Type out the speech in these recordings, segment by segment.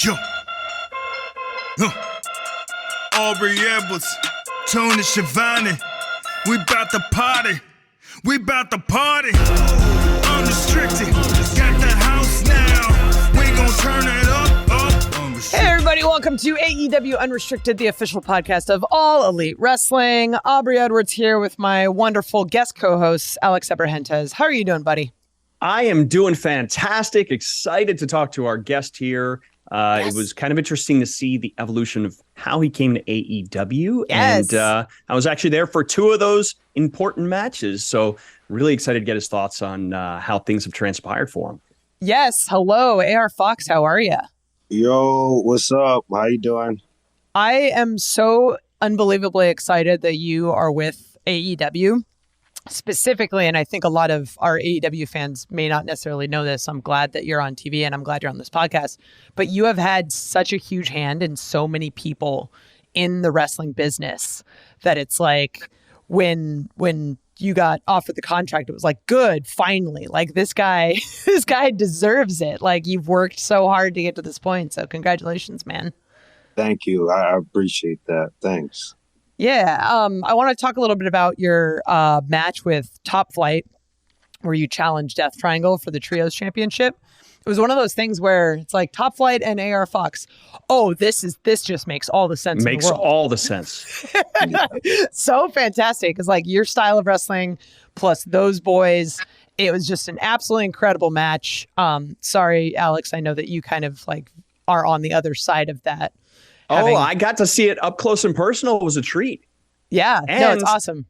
Yo. Aubrey Edwards, Tony Schiavone. We bout to party. We bout to party. Unrestricted. Got the house now. We gon' turn it up. Hey everybody, welcome to AEW Unrestricted, the official podcast of All Elite Wrestling. Aubrey Edwards here with my wonderful guest co-host, Alex Abrahantes. How are you doing, buddy? I am doing fantastic. Excited to talk to our guest here. Yes. It was kind of interesting to see the evolution of how he came to AEW. Yes. And I was actually there for two of those important matches. So really excited to get his thoughts on how things have transpired for him. Yes. Hello, AR Fox. How are you? Yo, what's up? How you doing? I am so unbelievably excited that you are with AEW specifically. And I think a lot of our AEW fans may not necessarily know this. I'm glad that you're on TV and I'm glad you're on this podcast. But you have had such a huge hand in so many people in the wrestling business that it's like when you got offered the contract, it was like, good, finally. Like this guy deserves it. Like you've worked so hard to get to this point. So congratulations, man. Thank you. I appreciate that. Thanks. Yeah. I want to talk a little bit about your match with Top Flight, where you challenged Death Triangle for the Trios Championship. It was one of those things where it's like Top Flight and AR Fox. Oh, this just makes all the sense. Makes in the world. all the sense. So fantastic. It's like your style of wrestling plus those boys. It was just an absolutely incredible match. Sorry, Alex. I know that you kind of like are on the other side of that. I got to see it up close and personal. It was a treat. Yeah. No, it's awesome.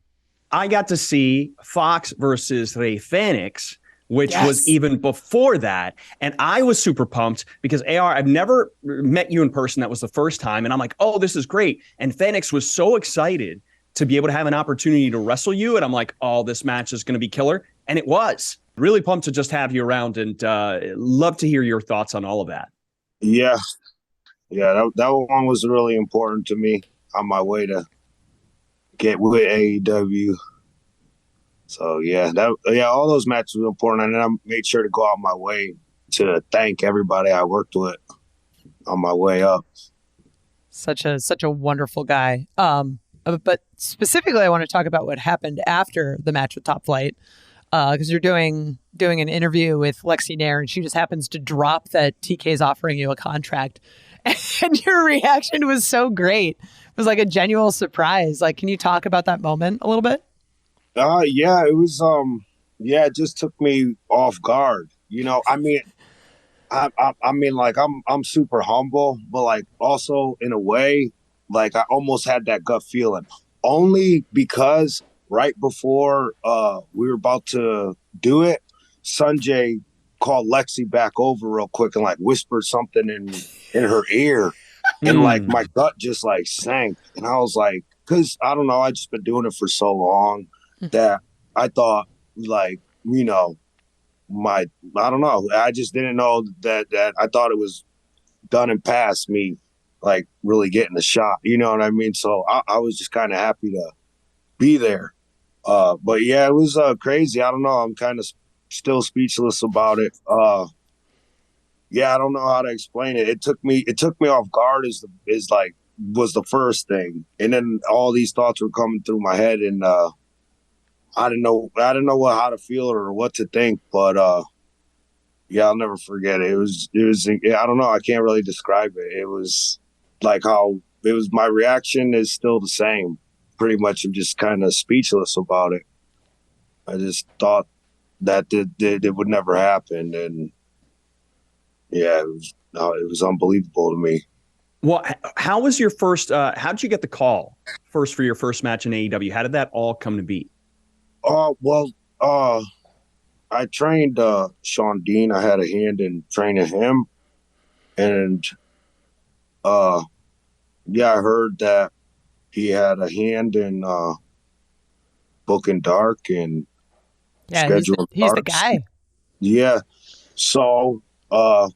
I got to see Fox versus Fenix, which was even before that. And I was super pumped because AR, I've never met you in person. That was the first time. And I'm like, oh, this is great. And Fenix was so excited to be able to have an opportunity to wrestle you. And I'm like, oh, this match is going to be killer. And it was. Really pumped to just have you around and love to hear your thoughts on all of that. Yeah. Yeah, that one was really important to me on my way to get with AEW. So, all those matches were important. And then I made sure to go out my way to thank everybody I worked with on my way up. Such a wonderful guy. But specifically, I want to talk about what happened after the match with Top Flight, because you're doing an interview with Lexi Nair, and she just happens to drop that TK's offering you a contract. And your reaction was so great. It was like a genuine surprise. Like, can you talk about that moment a little bit? Yeah, it was, it just took me off guard. You know, I mean, I'm super humble, but like also in a way, like I almost had that gut feeling only because right before we were about to do it, Sanjay called Lexi back over real quick and like whispered something in her ear. And like my gut just like sank. And I was like, cause I don't know, I just been doing it for so long that I thought like, you know, I don't know. I just didn't know that I thought it was done and past me, like really getting the shot. You know what I mean? So I was just kind of happy to be there. But yeah, it was crazy. I don't know. I'm kind of still speechless about it. I don't know how to explain it. It took me off guard was the first thing. And then all these thoughts were coming through my head and I didn't know how to feel or what to think, but I'll never forget it. It was I don't know, I can't really describe it. It was like how it was. My reaction is still the same. Pretty much I'm just kind of speechless about it. I just thought that it would never happen, and it was unbelievable to me. Well, how was your first how did you get the call first for your first match in AEW? How did that all come to be? I trained Sean Dean. I had a hand in training him, and I heard that he had a hand in booking Dark and scheduling. He's the guy. Yeah. So I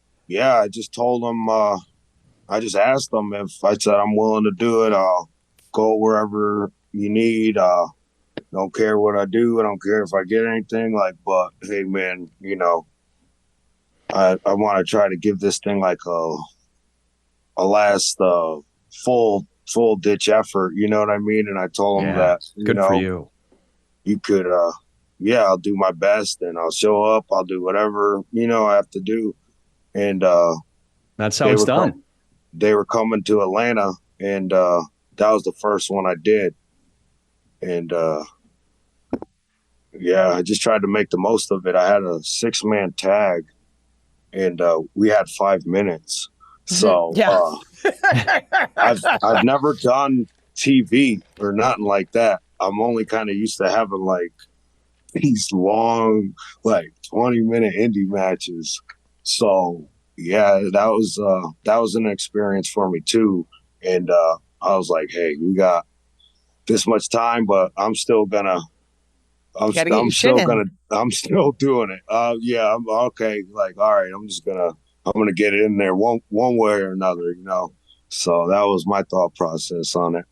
just told him. I just asked him if I said I'm willing to do it. I'll go wherever you need. Don't care what I do. I don't care if I get anything. But hey, man, you know, I want to try to give this thing like last full ditch effort. You know what I mean? And I told him that good for you. You could, I'll do my best and I'll show up. I'll do whatever I have to do. And that's how it's done. They were coming to Atlanta, and that was the first one I did. And I just tried to make the most of it. I had a 6-man tag, and we had 5 minutes. So I've never done TV or nothing like that. I'm only kind of used to having like these long, like 20-minute indie matches. So that was an experience for me too. And I was like, hey, we got this much time, but I'm still doing it. I'm okay. Like, all right, I'm gonna get it in there one way or another, So that was my thought process on it.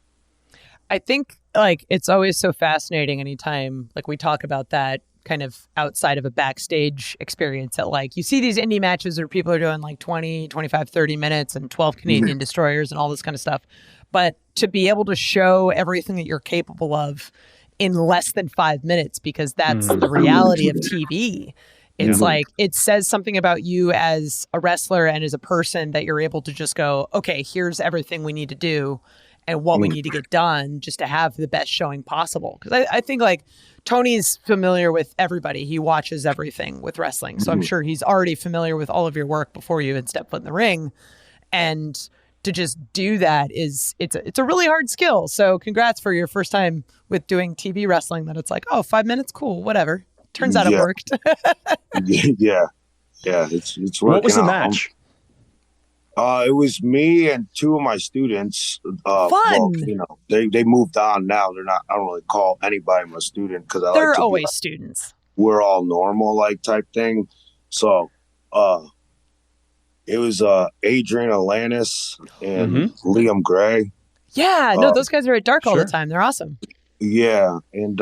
I think like it's always so fascinating anytime like we talk about that kind of outside of a backstage experience that like you see these indie matches where people are doing like 20, 25, 30 minutes and 12 Canadian destroyers and all this kind of stuff. But to be able to show everything that you're capable of in less than 5 minutes, because that's the reality of TV. It's like, it says something about you as a wrestler and as a person that you're able to just go, okay, here's everything we need to do and what we need to get done just to have the best showing possible. Because I think like Tony's familiar with everybody. He watches everything with wrestling. So I'm sure he's already familiar with all of your work before you even step foot in the ring. And to just do that it's a really hard skill. So congrats for your first time with doing TV wrestling, that it's like, oh, 5 minutes, cool, whatever. Turns out it worked. Yeah. It's working. What was the match? It was me and 2 of my students. Fun. Well, they moved on now. They're not. I don't really call anybody my student because they're always students. We're all normal like type thing. So, it was Adrian Alanis and Liam Gray. Yeah, no, those guys are at Dark all the time. They're awesome. Yeah, and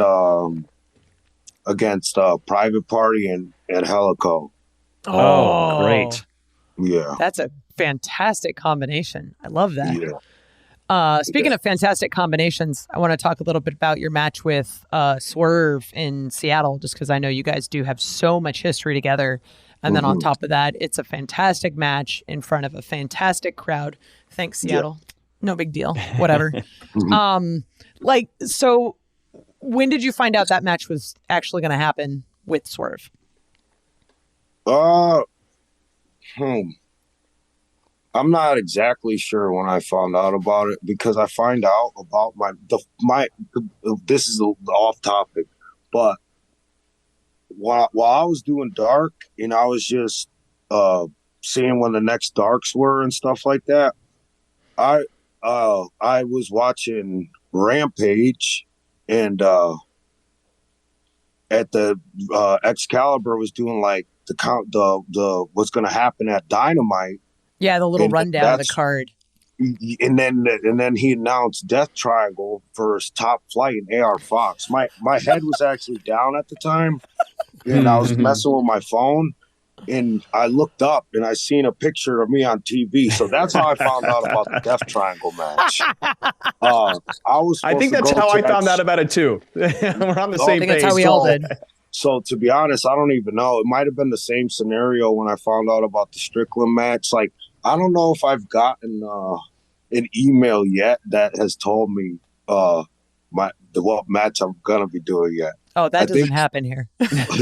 against Private Party and Helico. Oh, great. Yeah. That's a fantastic combination. I love that. Yeah. Speaking of fantastic combinations, I want to talk a little bit about your match with Swerve in Seattle, just because I know you guys do have so much history together. And then on top of that, it's a fantastic match in front of a fantastic crowd. Thanks, Seattle. Yeah. No big deal. Whatever. So when did you find out that match was actually going to happen with Swerve? I'm not exactly sure when I found out about it, because I find out about this is off topic, but while I was doing Dark and I was just seeing when the next Darks were and stuff like that, I was watching Rampage, and at the Excalibur was doing like the what's going to happen at Dynamite. Yeah, the little rundown of the card. And then he announced Death Triangle for his Top Flight and AR Fox. My head was actually down at the time, and I was messing with my phone, and I looked up and I seen a picture of me on TV. So that's how I found out about the Death Triangle match. I think that's how I found out about it too. We're on the same page. That's how we all did. So to be honest, I don't even know. It might have been the same scenario when I found out about the Strickland match. Like, I don't know if I've gotten an email yet that has told me what match I'm gonna be doing yet. Oh, that doesn't happen here.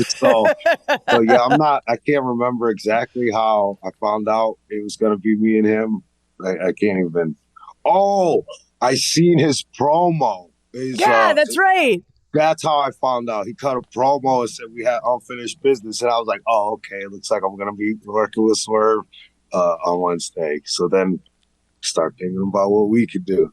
so yeah, I can't remember exactly how I found out it was gonna be me and him. I can't even. Oh, I seen his promo. That's right. That's how I found out. He cut a promo and said we had unfinished business, and I was like, "Oh, okay. It looks like I'm gonna be working with Swerve on Wednesday." So then, start thinking about what we could do.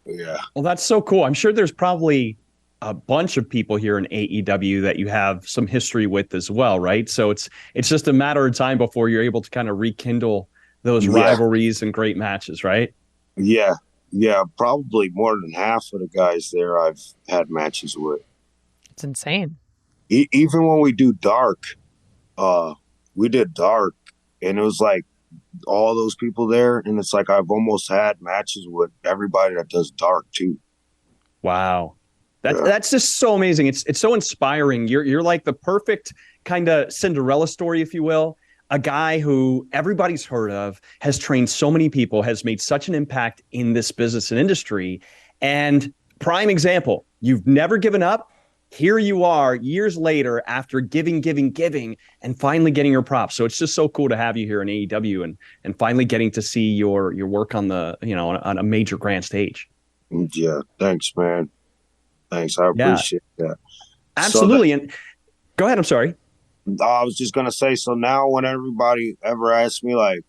Yeah. Well, that's so cool. I'm sure there's probably a bunch of people here in AEW that you have some history with as well, right? So it's just a matter of time before you're able to kind of rekindle those rivalries and great matches, right? Yeah. Yeah, probably more than half of the guys there I've had matches with. It's insane. Even when we do Dark, we did Dark, and it was like all those people there. And it's like I've almost had matches with everybody that does dark too. Wow. That's just so amazing. It's so inspiring. You're like the perfect kind of Cinderella story, if you will. A guy who everybody's heard of, has trained so many people, has made such an impact in this business and industry. And prime example, you've never given up. Here you are years later after giving, and finally getting your props. So it's just so cool to have you here in AEW and finally getting to see your work on on a major grand stage. Yeah. Thanks, man. Thanks. I appreciate that. Absolutely. And go ahead. I'm sorry. I was just going to say, so now when everybody ever asks me like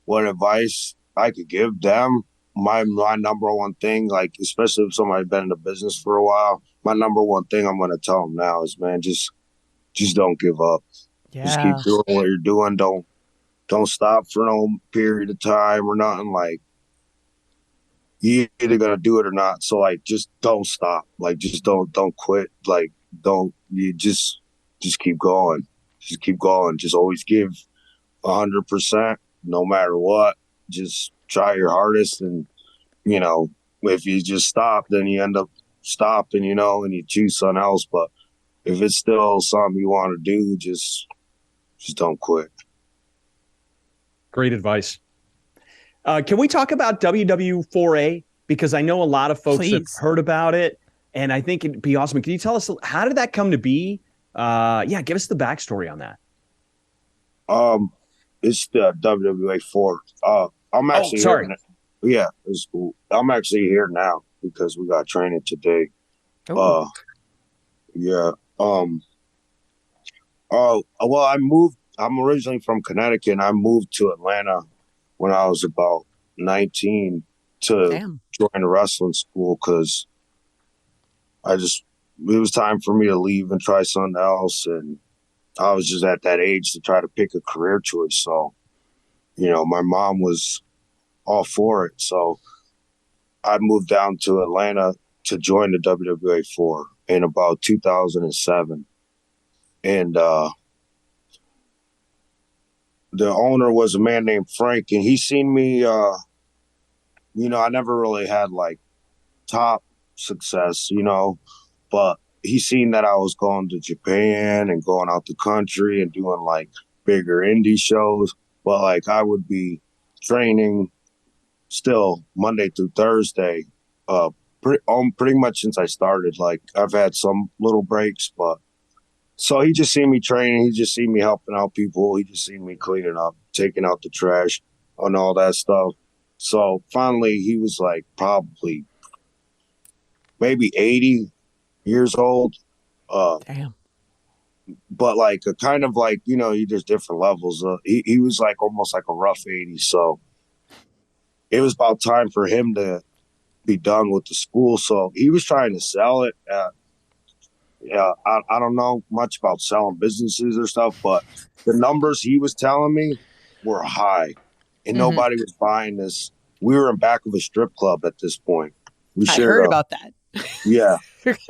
what advice I could give them, my number one thing, like, especially if somebody's been in the business for a while, my number one thing I'm going to tell them now is, man, just don't give up. Yeah. Just keep doing what you're doing. Don't stop for no period of time or nothing. Like, you're either going to do it or not. So like, just don't stop. Like, just don't quit. Like, just keep going. Just keep going. Just always give 100%, no matter what. Just try your hardest. And, if you just stop, then you end up stopping, and you choose something else. But if it's still something you want to do, just don't quit. Great advice. Can we talk about WW4A? Because I know a lot of folks have heard about it, and I think it'd be awesome. Can you tell us, how did that come to be? Give us the backstory on that. It's the WWA4. I'm actually sorry. Yeah, it's cool. I'm actually here now because we got training today. Ooh. Well, I'm originally from Connecticut, and I moved to Atlanta when I was about 19 to join a wrestling school because it was time for me to leave and try something else. And I was just at that age to try to pick a career choice. So, my mom was all for it. So I moved down to Atlanta to join the WWA4 in about 2007. And the owner was a man named Frank, and he seen me, I never really had like top success, but he seen that I was going to Japan and going out the country and doing like bigger indie shows. But like I would be training still Monday through Thursday, pretty much since I started. Like I've had some little breaks, but so he just seen me training. He just seen me helping out people. He just seen me cleaning up, taking out the trash and all that stuff. So finally he was like probably maybe 80 years old. Damn. But like a kind of like, there's different levels. He was like almost like a rough 80. So it was about time for him to be done with the school. So he was trying to sell it. I don't know much about selling businesses or stuff, but the numbers he was telling me were high and nobody was buying this. We were in back of a strip club at this point. I heard about that. Yeah.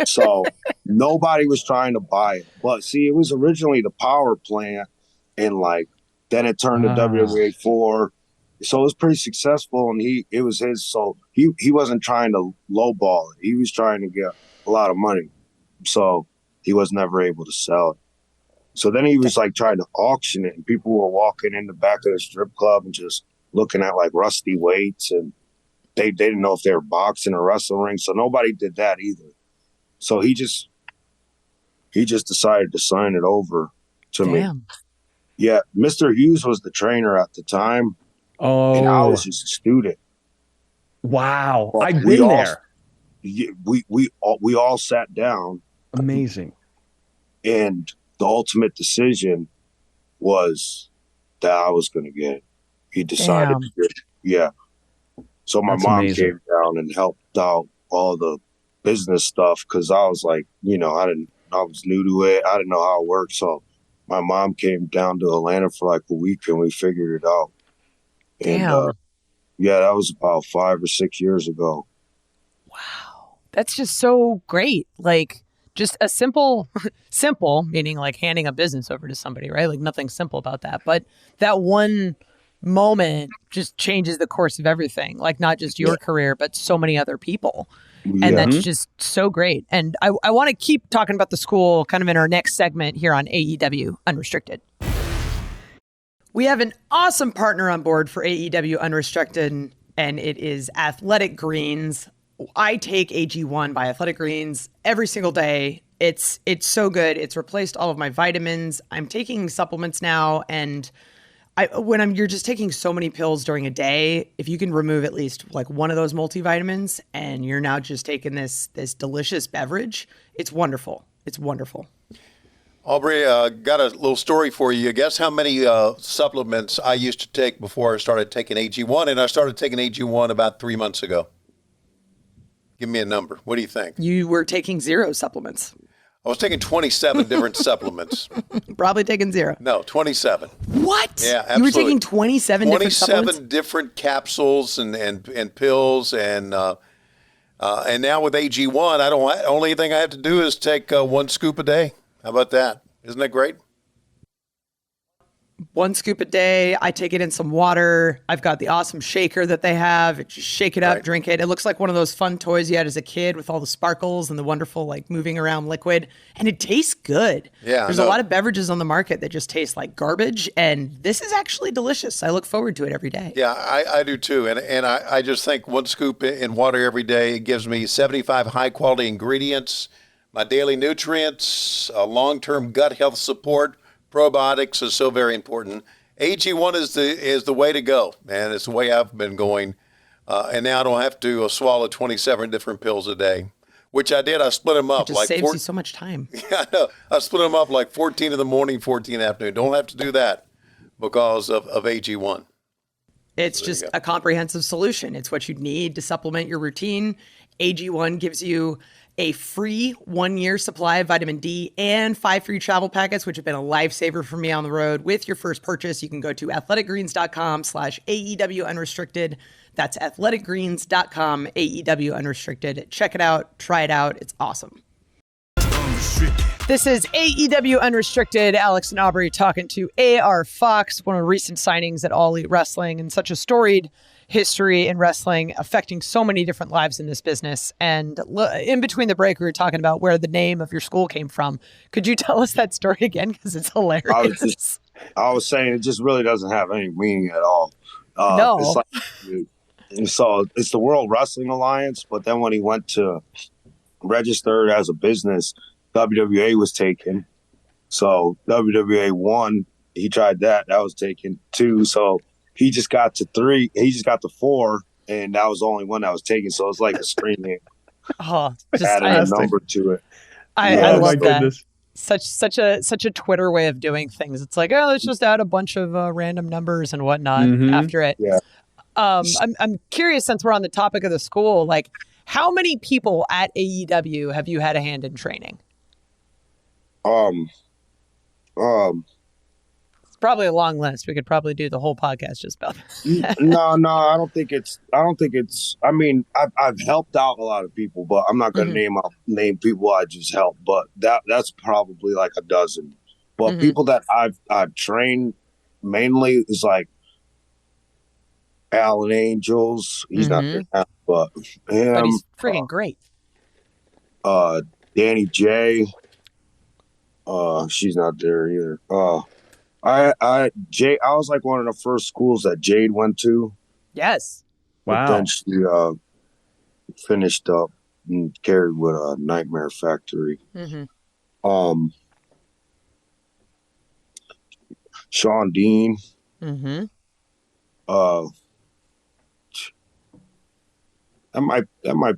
So nobody was trying to buy it. But see, it was originally the power plant, and like then it turned to WWA4. So it was pretty successful, and it was his. So he wasn't trying to lowball it. He was trying to get a lot of money. So he was never able to sell it. So then he was like trying to auction it, and people were walking in the back of the strip club and just looking at like rusty weights, and they didn't know if they were boxing or wrestling ring. So nobody did that either. So he just decided to sign it over to me. Yeah. Mr. Hughes was the trainer at the time. Oh, and I was just a student. Wow. I've been there. We all sat down. Amazing. And the ultimate decision was that I was going to get it. He decided to get it. Yeah. So my mom came down and helped out all the business stuff because I was like, I was new to it. I didn't know how it worked. So my mom came down to Atlanta for like a week and we figured it out. And that was about 5 or 6 years ago. Wow. That's just so great. Like just a simple meaning like handing a business over to somebody, right? Like nothing simple about that. But that one moment just changes the course of everything, like not just your career, but so many other people. Yeah. And that's just so great. And I want to keep talking about the school kind of in our next segment here on AEW Unrestricted. We have an awesome partner on board for AEW Unrestricted, and it is Athletic Greens. I take AG1 by Athletic Greens every single day. It's so good. It's replaced all of my vitamins. I'm taking supplements now, and you're just taking so many pills during a day, if you can remove at least like one of those multivitamins and you're now just taking this delicious beverage, it's wonderful. It's wonderful. Aubrey, got a little story for you. Guess how many supplements I used to take before I started taking AG1, and I started taking AG1 about 3 months ago. Give me a number. What do you think? You were taking 0 supplements. I was taking 27 different supplements. Probably taking 0. No, 27. What? Yeah, absolutely. You were taking 27 different supplements? 27 different capsules and pills, and now with AG1, only thing I have to do is take 1 scoop a day. How about that? Isn't that great? 1 scoop a day. I take it in some water. I've got the awesome shaker that they have. Just shake it up, drink it. It looks like one of those fun toys you had as a kid with all the sparkles and the wonderful like moving around liquid. And it tastes good. Yeah, There's a lot of beverages on the market that just taste like garbage. And this is actually delicious. I look forward to it every day. Yeah, I do too. And I just think 1 scoop in water every day gives me 75 high quality ingredients, my daily nutrients, long-term gut health support. Probiotics is so very important. AG1 is the way to go, man. It's the way I've been going. And now I don't have to swallow 27 different pills a day, which I did. I split them up. It just saves you so much time. Yeah, I know. I split them up like 14 in the morning, 14 in the afternoon. Don't have to do that because of AG1. It's just a comprehensive solution. It's what you need to supplement your routine. AG1 gives you a free 1-year supply of vitamin D and 5 free travel packets, which have been a lifesaver for me on the road. With your first purchase, you can go to athleticgreens.com/AEW Unrestricted. That's athleticgreens.com, AEW Unrestricted. Check it out. Try it out. It's awesome. This is AEW Unrestricted. Alex and Aubrey talking to AR Fox, one of the recent signings at All Elite Wrestling, and such a storied history in wrestling, affecting so many different lives in this business. And in between the break, we were talking about where the name of your school came from. Could you tell us that story again? Because it's hilarious. I was saying it just really doesn't have any meaning at all. No. It's like, so it's the World Wrestling Alliance, but then when he went to register as a business, WWA was taken. So WWA 1, he tried that. That was taken 2. So he just got to 3. He just got to 4, and that was the only one that was taken. So it's like a screen name. Just adding a number to it. I love that. Such a Twitter way of doing things. It's like, oh, let's just add a bunch of random numbers and whatnot after it. Yeah. I'm curious, since we're on the topic of the school, like how many people at AEW have you had a hand in training? It's probably a long list. We could probably do the whole podcast just about that. No, I don't think it's. I mean, I've helped out a lot of people, but I'm not going to name people I just helped. But that's probably like a dozen. But people that I've trained mainly is like Alan Angels. He's not there now, but him. But he's freaking great. Danny J. She's not there either. I was like one of the first schools that Jade went to. Yes. Wow. But then she finished up and carried with a Nightmare Factory. Sean Dean. That might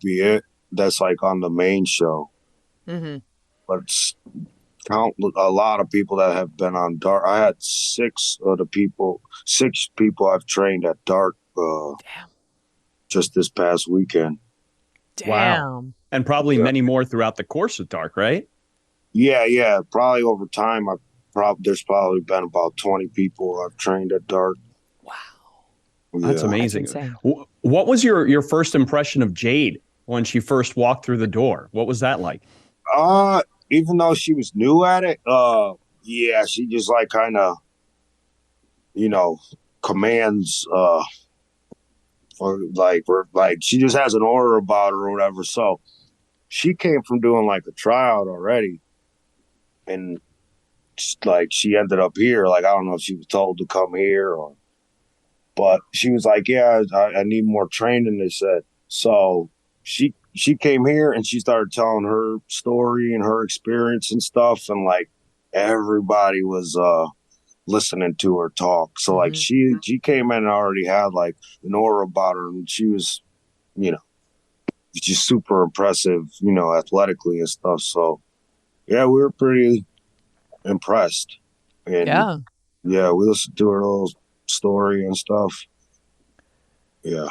be it. That's like on the main show. But it's count a lot of people that have been on Dark. I had 6 people I've trained at Dark just this past weekend. Damn. Wow. And probably many more throughout the course of Dark, right? Yeah. Probably over time, there's probably been about 20 people I've trained at Dark. Wow. That's amazing. That's what was your first impression of Jade when she first walked through the door? What was that like? Even though she was new at it, she just like kind of, commands, or like she just has an aura about her or whatever. So she came from doing like a tryout already, and like she ended up here. Like I don't know if she was told to come here or, but she was like, yeah, I need more training. They said so. She came here and she started telling her story and her experience and stuff, and like everybody was listening to her talk. So like she came in and already had like an aura about her, and she was, you know, just super impressive, you know, athletically and stuff. So yeah, we were pretty impressed. And yeah, we listened to her little story and stuff. Yeah.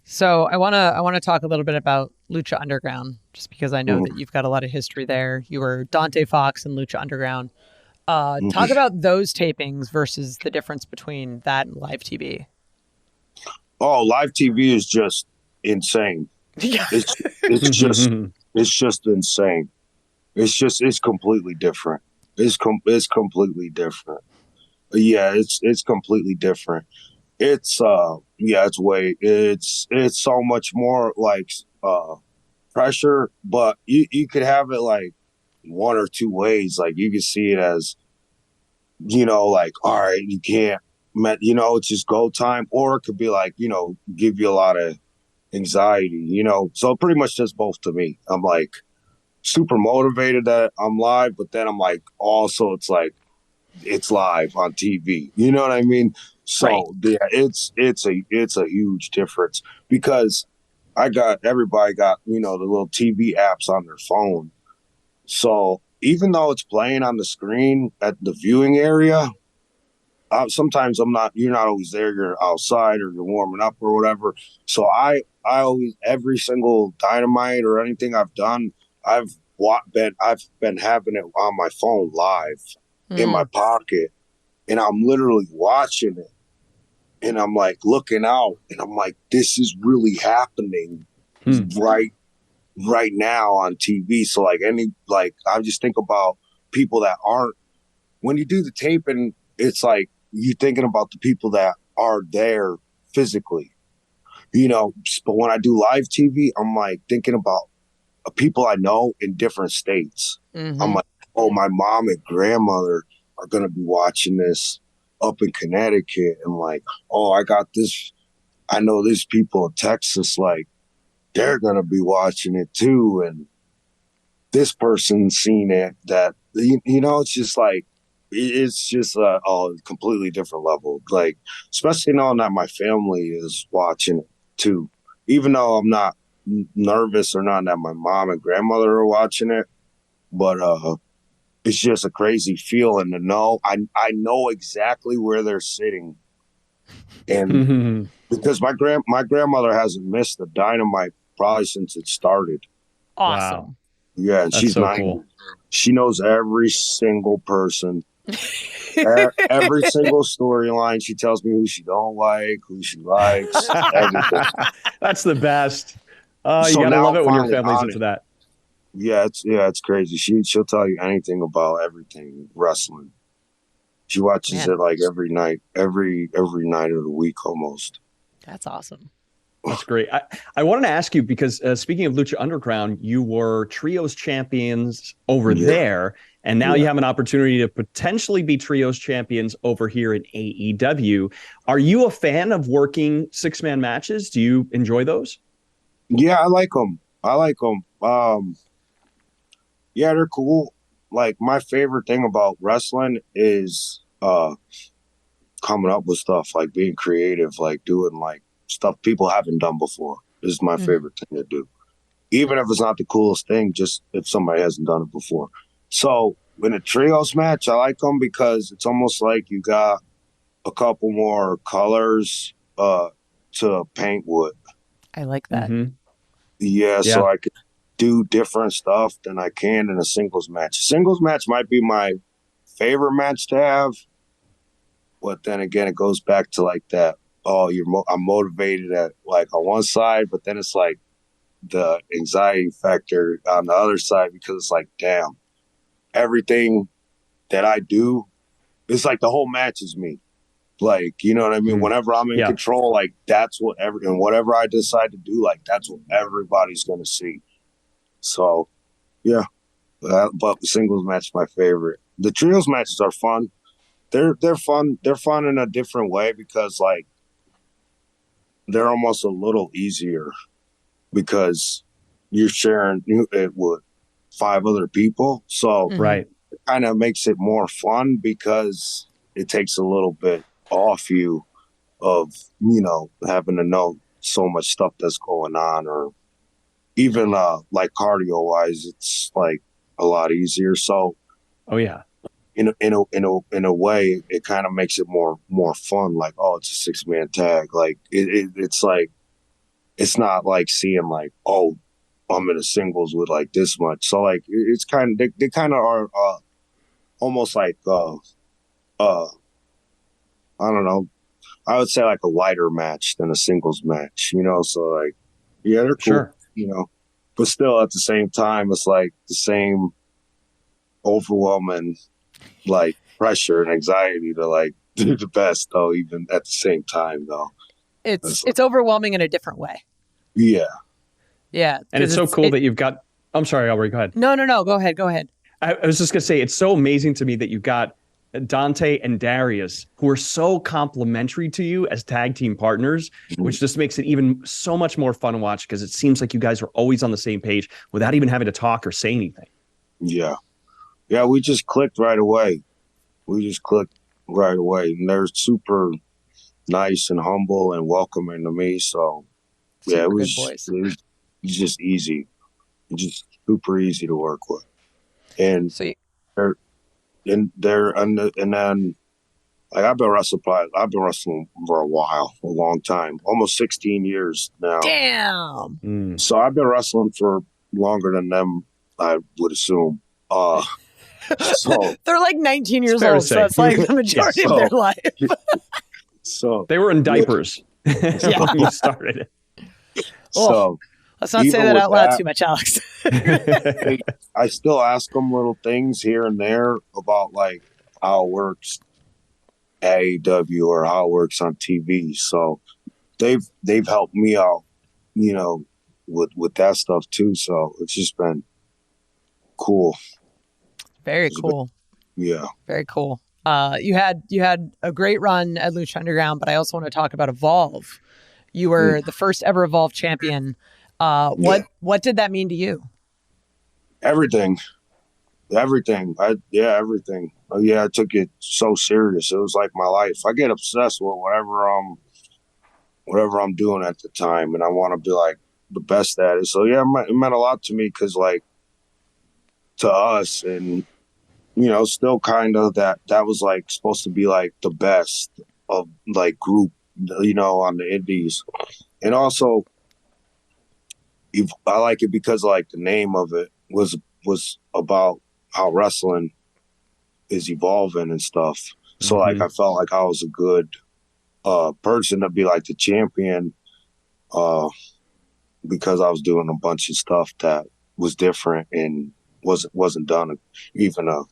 So I wanna talk a little bit about Lucha Underground, just because I know that you've got a lot of history there. You were Dante Fox in Lucha Underground. Talk about those tapings versus the difference between that and live TV. Oh, live TV is just insane. Yeah. It's just insane. It's completely different. It's completely different. Yeah, it's completely different. It's it's so much more like pressure, but you could have it like one or two ways. Like you could see it as, you know, like, all right, you can't, you know, it's just go time, or it could be like, you know, give you a lot of anxiety, you know. So pretty much just both to me. I'm like super motivated that I'm live, but then I'm like also it's like it's live on TV. You know what I mean? So yeah, it's a huge difference, because everybody got, you know, the little TV apps on their phone. So even though it's playing on the screen at the viewing area, sometimes you're not always there. You're outside or you're warming up or whatever. So I always, every single Dynamite or anything I've done, I've been having it on my phone live in my pocket, and I'm literally watching it, and I'm like looking out, and I'm like, this is really happening right now on TV. So like I just think about people that aren't, when you do the taping, it's like you're thinking about the people that are there physically, you know. But when I do live TV, I'm like thinking about people I know in different states. I'm like, oh, my mom and grandmother are going to be watching this up in Connecticut. And like, oh, I know these people in Texas, like they're going to be watching it too. And this person's seen it, that, you know, it's just like, it's just a completely different level. Like, especially knowing that my family is watching it too, even though I'm not nervous or not that my mom and grandmother are watching it, but it's just a crazy feeling to know I know exactly where they're sitting, and because my grandmother hasn't missed the Dynamite probably since it started. Awesome. Wow. Yeah, and she's so 90. Cool. She knows every single person. Every single storyline. She tells me who she don't like, who she likes, everything. That's the best. You gotta love it when your family's into that. Yeah, it's crazy. She'll tell you anything about everything wrestling. She watches it like every night of the week almost. That's awesome. That's great. I wanted to ask you, because speaking of Lucha Underground, you were Trios champions over there, and now you have an opportunity to potentially be Trios champions over here in AEW. Are you a fan of working 6-man matches? Do you enjoy those? Yeah, I like them. Yeah, they're cool. Like, my favorite thing about wrestling is coming up with stuff, like being creative, like doing like stuff people haven't done before. This is my favorite thing to do. Even if it's not the coolest thing, just if somebody hasn't done it before. So in a trios match, I like them because it's almost like you got a couple more colors to paint with. I like that. Yeah, so I could do different stuff than I can in a singles match. A singles match might be my favorite match to have, but then again, it goes back to like that. Oh, I'm motivated at like on one side, but then it's like the anxiety factor on the other side, because it's like, damn, everything that I do, it's like the whole match is me. Like, you know what I mean? Whenever I'm in control, like that's what and whatever I decide to do, like that's what everybody's going to see. So, yeah. But the singles match is my favorite. The trios matches are fun. They're fun. They're fun in a different way because like they're almost a little easier because you're sharing it with 5 other people. So right, it kind of makes it more fun because it takes a little bit off you of, you know, having to know so much stuff that's going on, or even like cardio wise, it's like a lot easier. So, in a way, it kind of makes it more fun. Like, oh, it's a 6-man tag. Like it's like, it's not like seeing like, oh, I'm in a singles with like this much. So like, it's kind of, they kind of are almost like, I don't know. I would say like a lighter match than a singles match, you know? So like, yeah, they're cool, sure, you know, but still at the same time, it's like the same overwhelming like pressure and anxiety to like do the best though, even at the same time though. It's overwhelming in a different way. Yeah. Yeah. And it's so cool that you've got, I'm sorry, Aubrey, go ahead. No. Go ahead. I was just going to say, it's so amazing to me that you've got Dante and Darius, who are so complimentary to you as tag team partners, which just makes it even so much more fun to watch because it seems like you guys are always on the same page without even having to talk or say anything. Yeah. Yeah, we just clicked right away. And they're super nice and humble and welcoming to me. So, yeah, it was just easy. Just super easy to work with. And then like I've been wrestling for a while, a long time, almost 16 years now. Damn. So I've been wrestling for longer than them, I would assume. So they're like 19 years old, so it's like the majority of their life. So they were in diapers when you started. So let's not say that out loud too much, Alex. I still ask them little things here and there about like how it works AEW or how it works on TV. So they've helped me out, you know, with that stuff too. So it's just been cool. Very cool. Yeah. Very cool. You had a great run at Lucha Underground, but I also want to talk about Evolve. You were the first ever Evolve champion. What did that mean to you? Everything. Everything. Everything. Oh, yeah, I took it so serious. It was like my life. I get obsessed with whatever I'm doing at the time, and I want to be like the best at it. So yeah, it meant a lot to me because like to us, and you know, still kind of that was like supposed to be like the best of like group, you know, on the indies, and also I like it because like the name of it was about how wrestling is evolving and stuff. So like I felt like I was a good person to be like the champion because I was doing a bunch of stuff that was different and wasn't done even a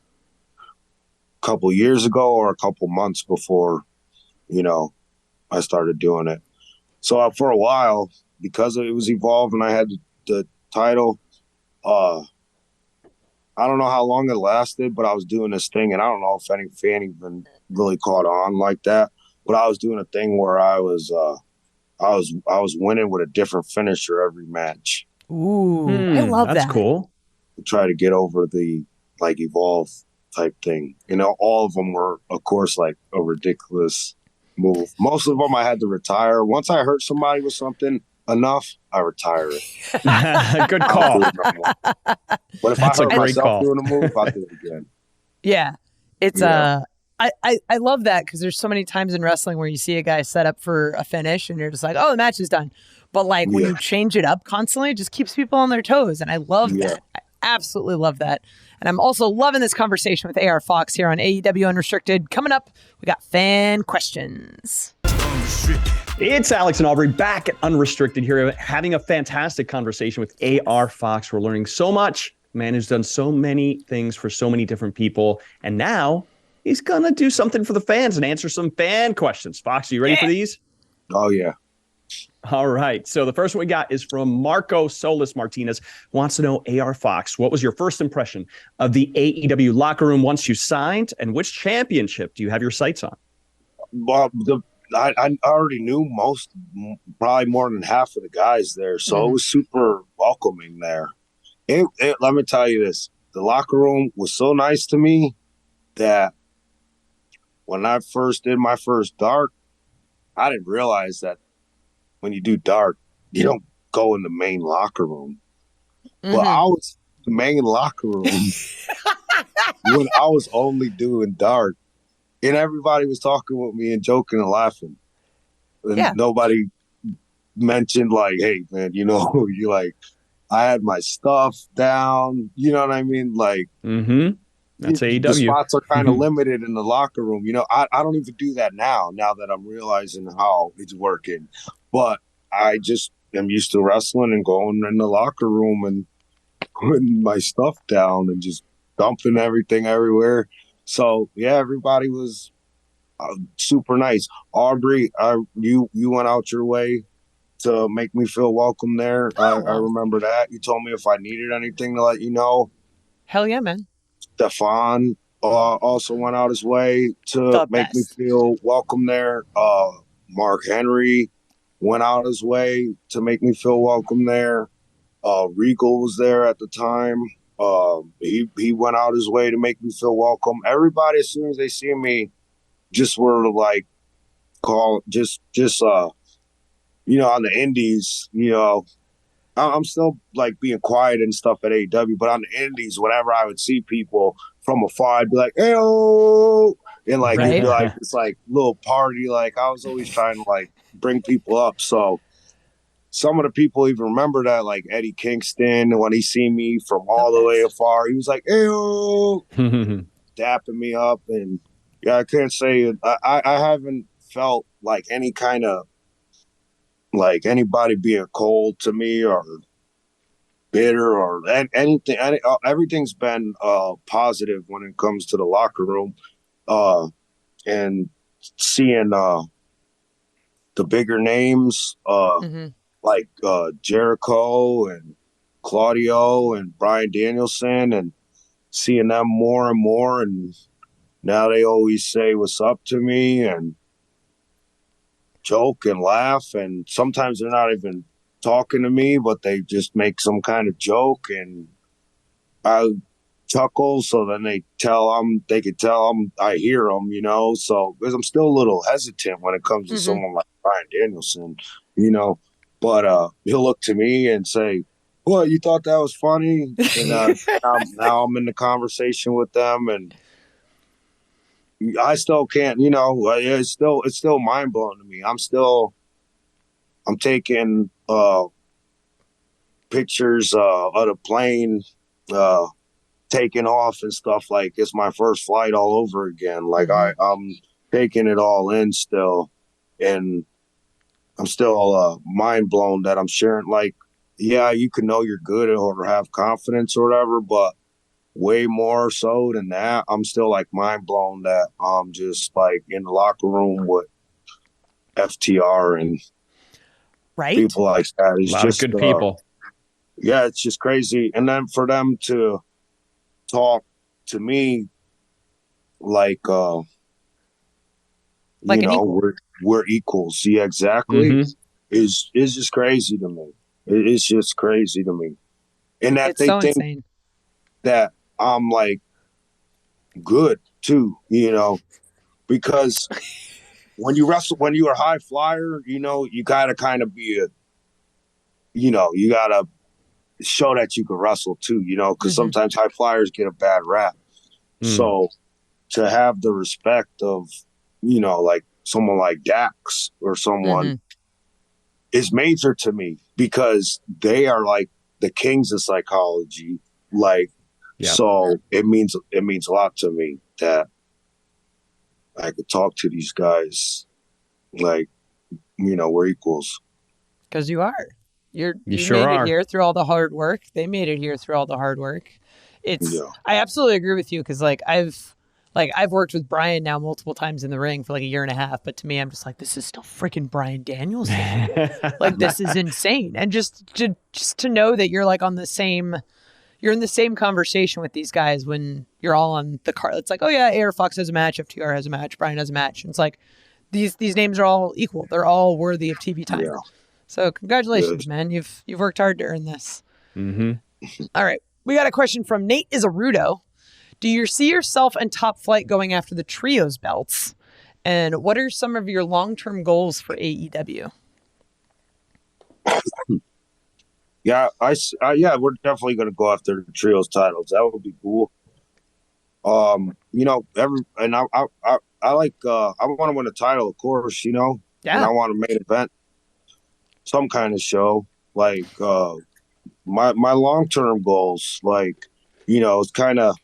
couple years ago or a couple months before, you know, I started doing it. So for a while, because it was Evolve and I had the title, I don't know how long it lasted, but I was doing this thing, and I don't know if any fan even really caught on like that. But I was doing a thing where I was winning with a different finisher every match. Ooh, I love that. That's cool. To try to get over the like Evolve type thing. You know, all of them were, of course, like a ridiculous move. Most of them I had to retire. Once I hurt somebody with something enough, I retire it. Good call. But if that's I hurt myself doing a move, I'll do it again. Yeah. It's I love that because there's so many times in wrestling where you see a guy set up for a finish and you're just like, oh, the match is done. But like when you change it up constantly, it just keeps people on their toes. And I love that. I absolutely love that. And I'm also loving this conversation with AR Fox here on AEW Unrestricted. Coming up, we got fan questions. It's Alex and Aubrey back at Unrestricted here, having a fantastic conversation with AR Fox. We're learning so much. Man who's done so many things for so many different people. And now He's going to do something for the fans and answer some fan questions. Fox, are you ready for these? Oh, yeah. All right. So the first one we got is from Marco Solis Martinez, who wants to know, AR Fox, what was your first impression of the AEW Locker Room once you signed, and which championship do you have your sights on? Well, I already knew probably more than half of the guys there, so it was super welcoming there. Let me tell you this. The locker room was so nice to me that when I first did my first dark, I didn't realize that when you do dark, you don't go in the main locker room. Well, I was in the main locker room when I was only doing dark, and everybody was talking with me and joking and laughing. And nobody mentioned like, hey, man, you know, you like, I had my stuff down. You know what I mean? Like, that's AEW. The spots are kind of limited in the locker room. You know, I don't even do that now that I'm realizing how it's working. But I just am used to wrestling and going in the locker room and putting my stuff down and just dumping everything everywhere. So, yeah, everybody was super nice. Aubrey, you went out your way to make me feel welcome there. I remember that. You told me if I needed anything to let you know. Hell yeah, man. Stefan also went out his way to make me feel welcome there. Mark Henry went out his way to make me feel welcome there. Regal was there at the time. He went out his way to make me feel welcome. Everybody, as soon as they see me, just were like, you know, on the indies, you know, I'm still like being quiet and stuff at AEW, but on the indies, whenever I would see people from afar, I'd be like, "Hey-oh!" And like, it'd be like this like little party. Like I was always trying to like bring people up. So some of the people even remember that, like Eddie Kingston, when he seen me from all the way afar, he was like, "Hey-oh!" dapping me up. And yeah, I can't say it. I haven't felt like any kind of like anybody being cold to me or bitter or anything. Everything's been positive when it comes to the locker room, and seeing the bigger names like Jericho and Claudio and Bryan Danielson, and seeing them more and more, and now they always say what's up to me and joke and laugh, and sometimes they're not even talking to me, but they just make some kind of joke, and I chuckle. So then they could tell I hear them, you know. So because I'm still a little hesitant when it comes to someone like Bryan Danielson, you know. But he'll look to me and say, "What, you thought that was funny?" And now I'm in the conversation with them, and I still can't, you know, it's still mind blowing to me. I'm taking pictures of the plane taking off and stuff, like it's my first flight all over again. Like I'm taking it all in still, and I'm still mind blown that I'm sharing. Like, yeah, you can know you're good or have confidence or whatever, but way more so than that, I'm still like mind blown that I'm just like in the locker room with FTR and people like that. It's just good people. Yeah, it's just crazy. And then for them to talk to me like you know, we're equals. Yeah, exactly. Is just crazy to me. It's just crazy to me. And that they think insane that I'm like good too, you know, because when you wrestle, when you're a high flyer, you know, you gotta kind of be you gotta show that you can wrestle too, you know, because sometimes high flyers get a bad rap. So to have the respect of, you know, like someone like Dax or someone is major to me, because they are like the kings of psychology. Like, so it means a lot to me that I could talk to these guys like, you know, we're equals. Because you are. You sure made are. it here through all the hard work. They made it here through all the hard work. I absolutely agree with you, because like I've Like, I've worked with Brian now multiple times in the ring for like a year and a half, but to me, I'm just like, this is still freaking Brian Danielson. Like, this is insane. And just to know that you're like you're in the same conversation with these guys when you're all on the card. It's like, oh yeah, AR Fox has a match, FTR has a match, Brian has a match. And it's like, these names are all equal. They're all worthy of TV time. Yeah. So congratulations, man. You've worked hard to earn this. Mm-hmm. All right. We got a question from Nate Izarudo. Do you see yourself and Top Flight going after the trios belts? And what are some of your long-term goals for AEW? Yeah, we're definitely going to go after the trios titles. That would be cool. I like I want to win a title, of course, and I want to main event some kind of show. Like my long-term goals, it's kind of,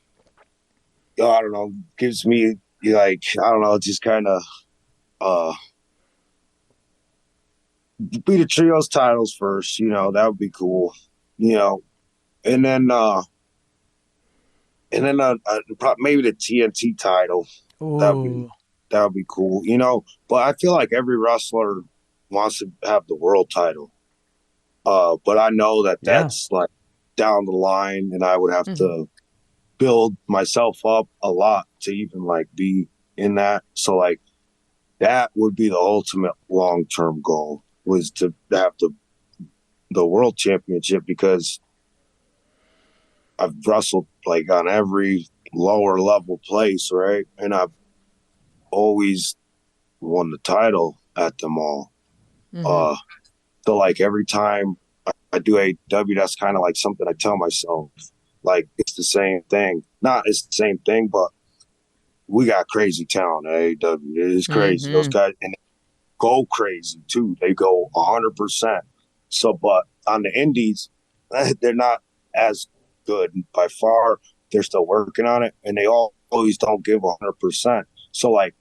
I don't know, gives me just kind of be the trios titles first, that would be cool, and then maybe the TNT title. Ooh. That would be cool, but I feel like every wrestler wants to have the world title, but I know that's like down the line, and I would have to build myself up a lot to even like be in that. So like that would be the ultimate long-term goal, was to have the world championship, because I've wrestled like on every lower level place, right? And I've always won the title at them all. So like every time I do AEW, that's kind of like something I tell myself. Like, it's the same thing. Not it's the same thing, but we got crazy talent at AEW. It is crazy. Those guys, and they go crazy too. They go 100%. So, but on the indies, they're not as good by far. They're still working on it, and they always don't give 100%. So, like,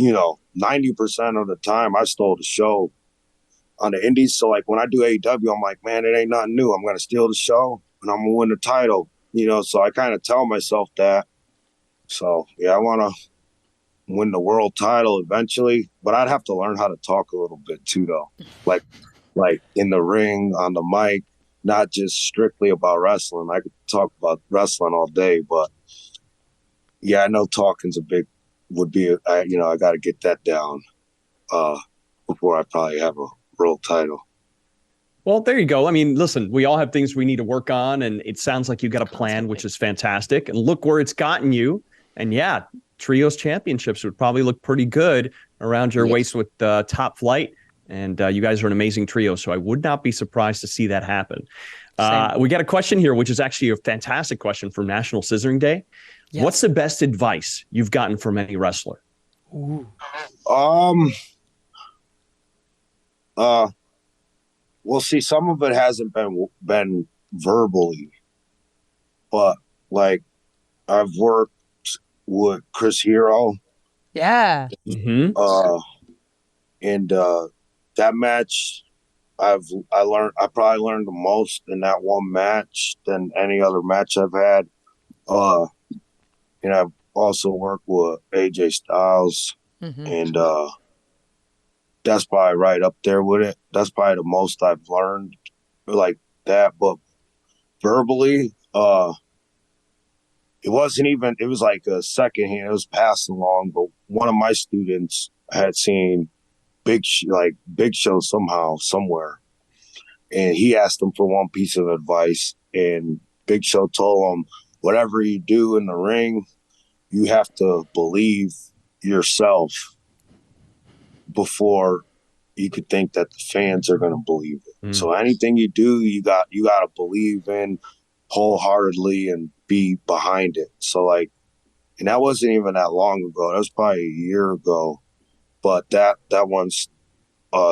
90% of the time, I stole the show on the indies. So, like, when I do AEW, I'm like, man, it ain't nothing new. I'm gonna steal the show, and I'm gonna win the title. So I kind of tell myself that. So, yeah, I want to win the world title eventually, but I'd have to learn how to talk a little bit too, though. Like in the ring, on the mic, not just strictly about wrestling. I could talk about wrestling all day, but yeah, I know talking's I got to get that down before I probably have a world title. Well, there you go. I mean, listen, we all have things we need to work on, and it sounds like you got a plan, which is fantastic. And look where it's gotten you. And yeah, trios championships would probably look pretty good around your waist with Top Flight. And you guys are an amazing trio, so I would not be surprised to see that happen. We got a question here, which is actually a fantastic question from National Scissoring Day. Yes. What's the best advice you've gotten from any wrestler? Ooh. Well, see, some of it hasn't been verbally, but like I've worked with Chris Hero. Yeah. Mm-hmm. And that match, I probably learned the most in that one match than any other match I've had. And I've also worked with AJ Styles, and that's probably right up there with it. That's probably the most I've learned like that. But verbally, it was like a second hand. It was passing along. But one of my students had seen Big Show somewhere. And he asked him for one piece of advice. And Big Show told him, whatever you do in the ring, you have to believe yourself before you could think that the fans are going to believe it. So anything you do, you got to believe in wholeheartedly and be behind it. So like, and that wasn't even that long ago. That was probably a year ago. But that one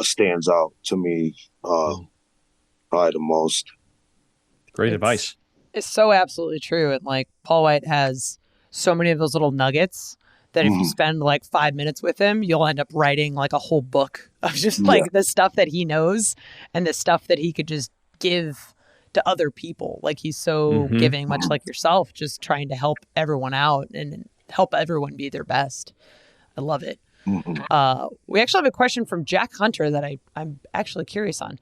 stands out to me probably the most. Great advice. It's so absolutely true. And like Paul Wight has so many of those little nuggets that if you spend like 5 minutes with him, you'll end up writing like a whole book of just like the stuff that he knows and the stuff that he could just give to other people. Like he's so giving, much like yourself, just trying to help everyone out. And help everyone be their best. I love it. Mm-hmm. We actually have a question from Jack Hunter that I'm actually curious on.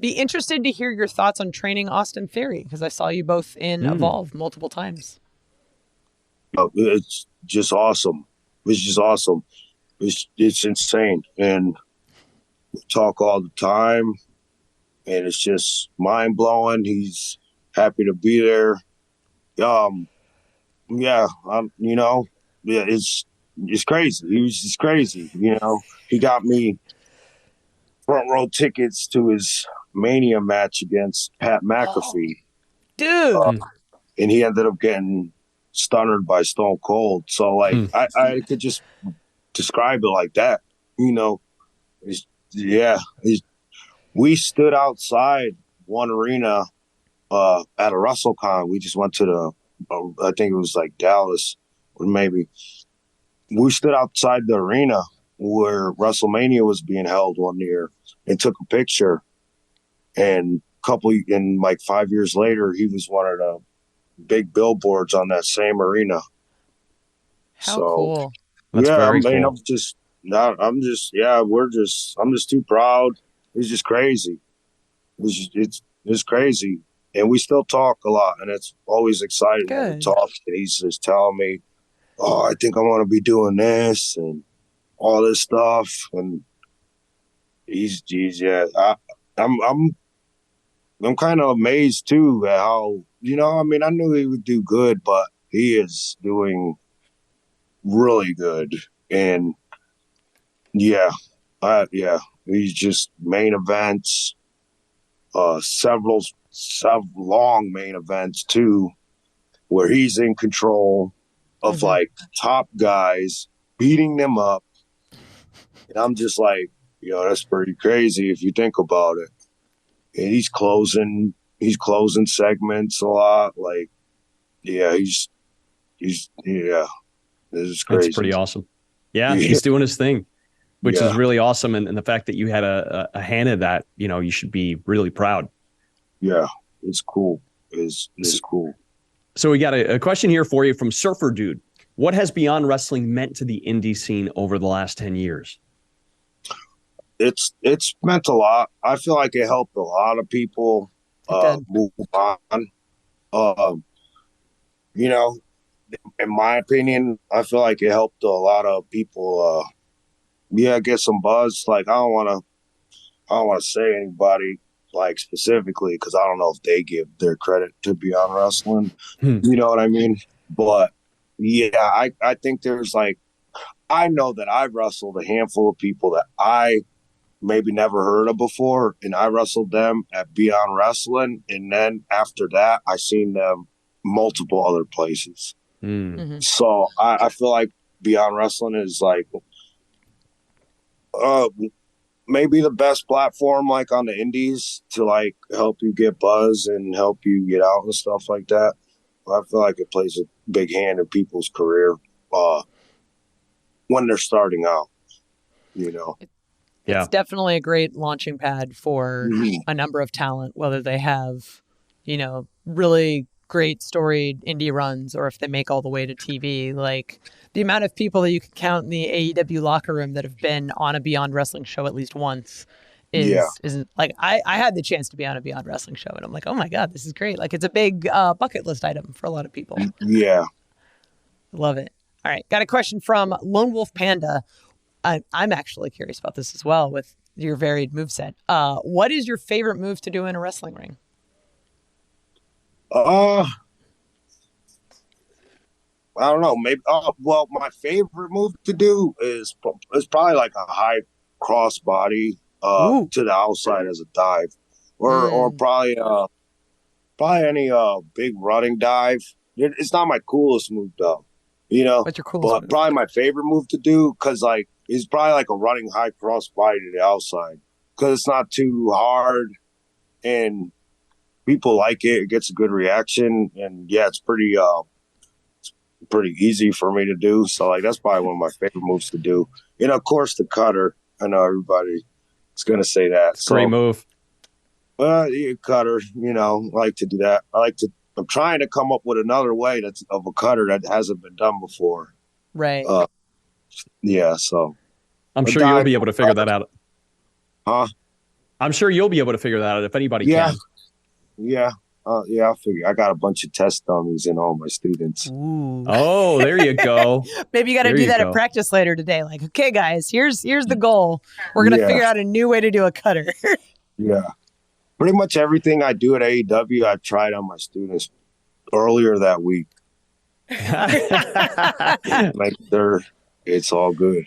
Be interested to hear your thoughts on training Austin Ferry, because I saw you both in Evolve multiple times. It's just awesome. It's just awesome. It's insane. And we talk all the time, and it's just mind blowing. He's happy to be there. It's crazy. He was just crazy. He got me front row tickets to his Mania match against Pat McAfee. Dude. And he ended up getting stunned by Stone Cold. So I could just describe it like that. We stood outside one arena at a WrestleCon. We just went to I think it was like Dallas, or maybe. We stood outside the arena where WrestleMania was being held one year and took a picture. And 5 years later, he was one of the big billboards on that same arena. How cool. That's very cool. I'm just too proud. It's just crazy. It's crazy. And we still talk a lot, and it's always exciting when we talk. And he's just telling me, oh, I think I want to be doing this and all this stuff. And I'm kind of amazed too at how, I knew he would do good, but he is doing really good. And he's just main events, several long main events too, where he's in control of like top guys, beating them up. And I'm just like, that's pretty crazy if you think about it. And he's closing segments a lot. Like, this is crazy. That's pretty awesome. Yeah, he's doing his thing, which is really awesome. And the fact that you had a hand in that, you should be really proud. Yeah, it's cool. It's cool. So we got a question here for you from Surfer Dude. What has Beyond Wrestling meant to the indie scene over the last 10 years? It's meant a lot. I feel like it helped a lot of people move on. In my opinion, I feel like it helped a lot of people get some buzz. Like, I don't want to say anybody like specifically, because I don't know if they give their credit to Beyond Wrestling. You know what I mean? But I think there's I know that I've wrestled a handful of people that I maybe never heard of before, and I wrestled them at Beyond Wrestling, and then after that I seen them multiple other places. So I feel like Beyond Wrestling is maybe the best platform on the indies to help you get buzz and help you get out and stuff like that. I feel like it plays a big hand in people's career when they're starting out, It's definitely a great launching pad for a number of talent, whether they have, really great storied indie runs or if they make all the way to TV. Like, the amount of people that you can count in the AEW Locker Room that have been on a Beyond Wrestling show at least once isn't I had the chance to be on a Beyond Wrestling show, and I'm like, oh my God, this is great. Like, it's a big bucket list item for a lot of people. Yeah. Love it. All right. Got a question from Lone Wolf Panda. I'm actually curious about this as well with your varied moveset. What is your favorite move to do in a wrestling ring? I don't know. Maybe. My favorite move to do is probably like a high crossbody to the outside as a dive, or probably any big running dive. It's not my coolest move though, What's your coolest move? Probably my favorite move to do, because it's probably like a running high crossbody to the outside, because it's not too hard and people like it. It gets a good reaction, and it's pretty easy for me to do. So that's probably one of my favorite moves to do. And of course the cutter. I know everybody is going to say that. Great move. Cutter, I like to do that. I like to I'm trying to come up with another way that's of a cutter that hasn't been done before. Right. Yeah, so I'm sure you'll be able to figure that out. Huh? I'm sure you'll be able to figure that out if anybody can. Yeah. Yeah, I figure I got a bunch of test dummies in all my students. Ooh. Oh, there you go. Maybe you got to do that at practice later today. Like, okay, guys, here's the goal. We're going to figure out a new way to do a cutter. Yeah. Pretty much everything I do at AEW, I tried on my students earlier that week. Like it's all good.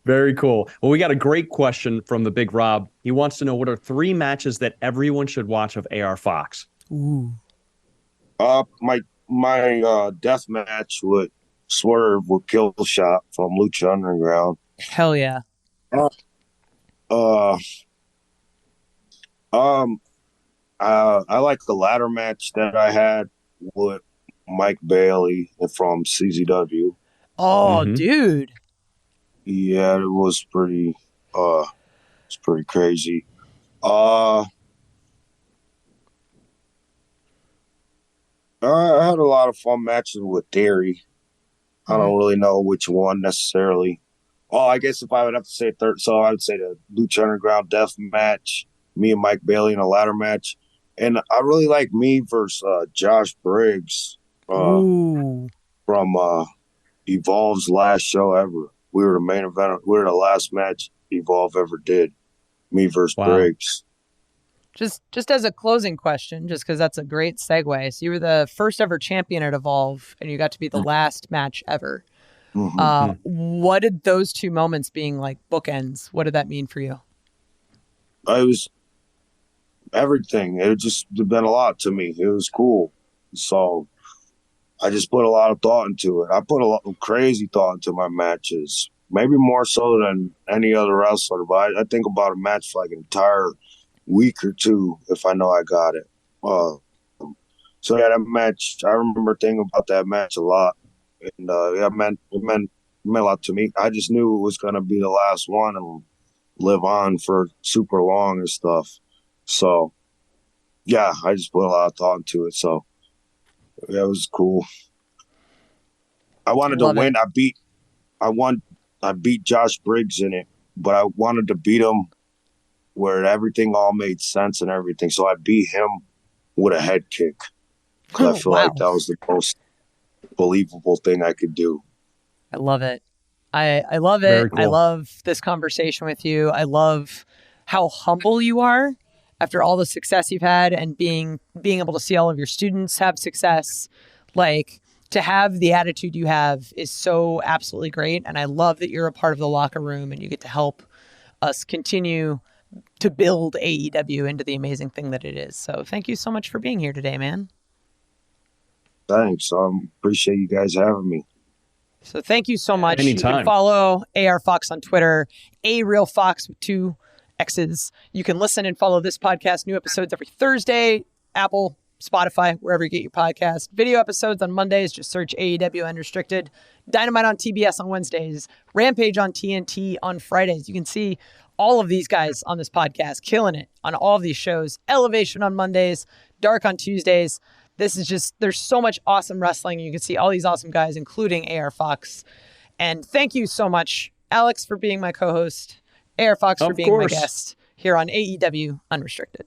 Very cool. Well, we got a great question from the Big Rob. He wants to know, what are 3 matches that everyone should watch of AR Fox? Ooh. My death match with Swerve with Kill Shot from Lucha Underground. Hell yeah. I like the ladder match that I had with Mike Bailey from CZW. Oh, dude. Yeah, it was pretty crazy. I had a lot of fun matches with Derry. I don't really know which one necessarily. Oh, I guess if I would have to say a third, so I would say the Lucha Underground death match, me and Mike Bailey in a ladder match. And I really like me versus Josh Briggs from Evolve's last show ever. We were the main event. We were the last match Evolve ever did. Me versus Briggs. Just as a closing question, just because that's a great segue. So you were the first ever champion at Evolve, and you got to be the last match ever. What did those 2 moments being like bookends, what did that mean for you? It was everything. It just been a lot to me. It was cool. So I just put a lot of thought into it. I put a lot of crazy thought into my matches, maybe more so than any other wrestler. But I think about a match for like an entire week or 2 if I know I got it. So yeah, that match, I remember thinking about that match a lot. And it meant a lot to me. I just knew it was going to be the last one and live on for super long and stuff. So yeah, I just put a lot of thought into it. So yeah, it was cool. I wanted to win. I beat Josh Briggs in it, but I wanted to beat him where everything all made sense and everything. So I beat him with a head kick. Because I feel like that was the most believable thing I could do. I love it. I love it. Cool. I love this conversation with you. I love how humble you are after all the success you've had and being able to see all of your students have success. Like, to have the attitude you have is so absolutely great. And I love that you're a part of the locker room and you get to help us continue to build AEW into the amazing thing that it is. So thank you so much for being here today, man. Thanks. Appreciate you guys having me. So thank you so much. Anytime. You can follow AR Fox on Twitter, @ARealFox with 2 X's. You can listen and follow this podcast. New episodes every Thursday, Apple, Spotify, wherever you get your podcast. Video episodes on Mondays, just search AEW Unrestricted. Dynamite on TBS on Wednesdays. Rampage on TNT on Fridays. You can see all of these guys on this podcast killing it on all of these shows. Elevation on Mondays, Dark on Tuesdays. This is just, there's so much awesome wrestling. You can see all these awesome guys, including AR Fox. And thank you so much, Alex, for being my co-host, AR Fox for being my guest here on AEW Unrestricted.